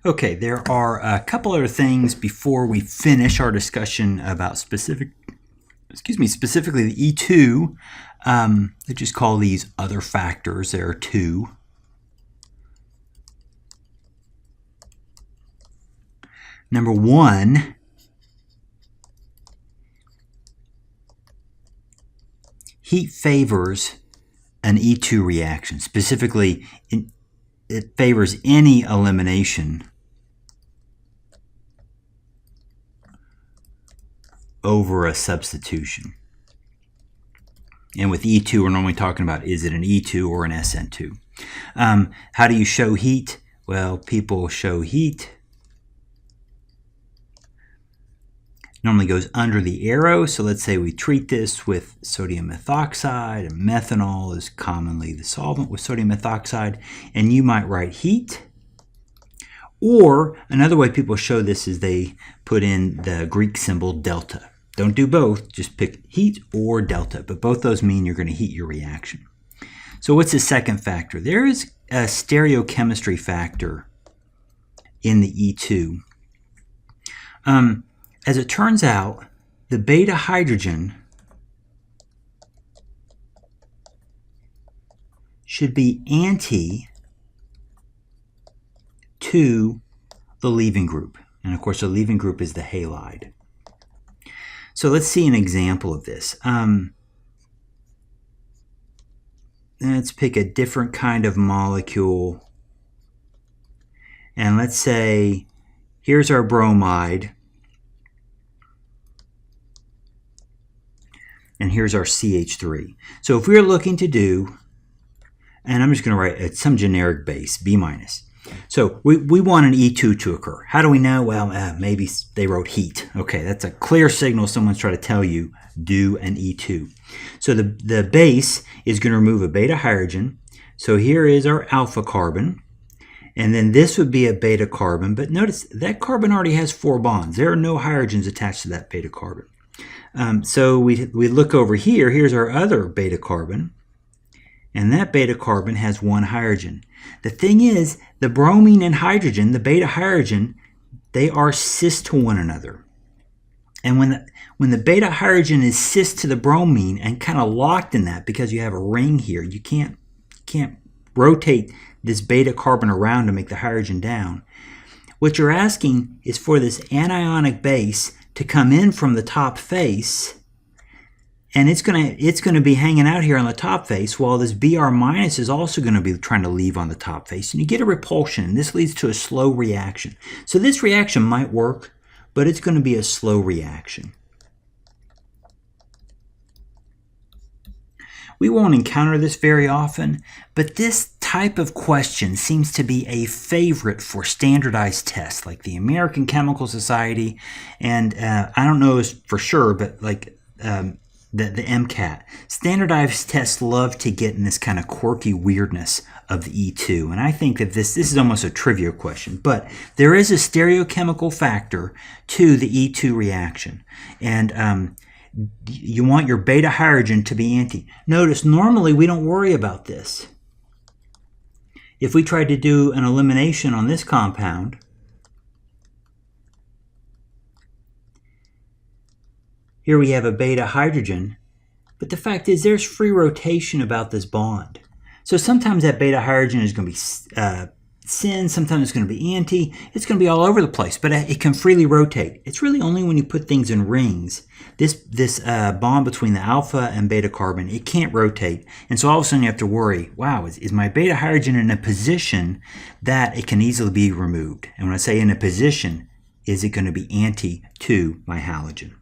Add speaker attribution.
Speaker 1: Okay, there are a couple other things before we finish our discussion about specifically the E2. Let's just call these other factors. There are two. Number one, heat favors an E2 reaction. Specifically, it favors any elimination over a substitution. And with E2, we're normally talking about, is it an E2 or an SN2? How do you show heat? Well, people show heat. Normally goes under the arrow. So let's say we treat this with sodium methoxide, and methanol is commonly the solvent with sodium methoxide, and you might write heat. Or another way people show this is they put in the Greek symbol delta. Don't do both, just pick heat or delta, but both those mean you're going to heat your reaction. So what's the second factor? There is a stereochemistry factor in the E2. As it turns out, the beta hydrogen should be anti to the leaving group. And of course, the leaving group is the halide. So let's see an example of this. Let's pick a different kind of molecule. And let's say, here's our bromide. And here's our CH3. So if we're looking to do, and I'm just going to write some generic base, B-. So we want an E2 to occur. How do we know? Well, maybe they wrote heat. Okay, that's a clear signal someone's trying to tell you, do an E2. So the base is going to remove a beta hydrogen. So here is our alpha carbon. And then this would be a beta carbon. But notice that carbon already has 4 bonds. There are no hydrogens attached to that beta carbon. So we look over here. Here's our other beta carbon. And that beta carbon has 1 hydrogen. The thing is, the bromine and hydrogen, the beta hydrogen, they are cis to one another. And when the beta hydrogen is cis to the bromine and kind of locked in that because you have a ring here, you can't rotate this beta carbon around to make the hydrogen down. What you're asking is for this anionic base to come in from the top face, and it's going to be hanging out here on the top face, while this Br- is also going to be trying to leave on the top face. And you get a repulsion, and this leads to a slow reaction. So this reaction might work, but it's going to be a slow reaction. We won't encounter this very often, but this type of question seems to be a favorite for standardized tests, like the American Chemical Society, and I don't know for sure, but like the MCAT. Standardized tests love to get in this kind of quirky weirdness of the E2, and I think that this is almost a trivia question, but there is a stereochemical factor to the E2 reaction, and you want your beta hydrogen to be anti. Notice, normally we don't worry about this. If we tried to do an elimination on this compound, here we have a beta hydrogen, but the fact is there's free rotation about this bond. So sometimes that beta hydrogen is going to be syn, sometimes it's going to be anti, it's going to be all over the place, but it can freely rotate. It's really only when you put things in rings, this bond between the alpha and beta carbon, it can't rotate. And so all of a sudden you have to worry, wow, is my beta hydrogen in a position that it can easily be removed? And when I say in a position, is it going to be anti to my halogen?